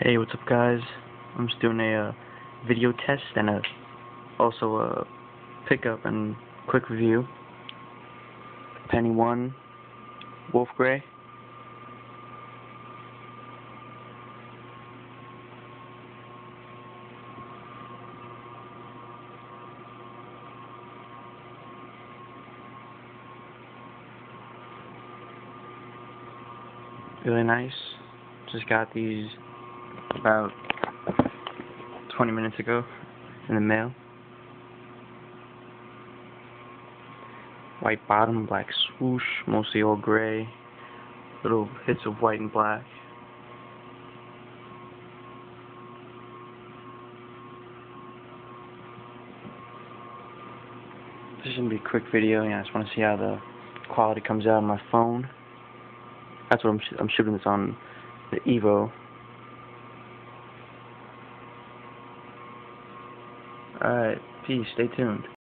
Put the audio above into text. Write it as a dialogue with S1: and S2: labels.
S1: Hey, what's up, guys? I'm just doing a video test and also a pickup and quick review. Penny 1 Wolf Grey. Really nice. Just got these about 20 minutes ago in the mail. White bottom, black swoosh, mostly all gray. Little hits of white and black. This is gonna be a quick video. I just want to see how the quality comes out on my phone. That's what I'm shooting this on the Evo. Alright, peace. Stay tuned.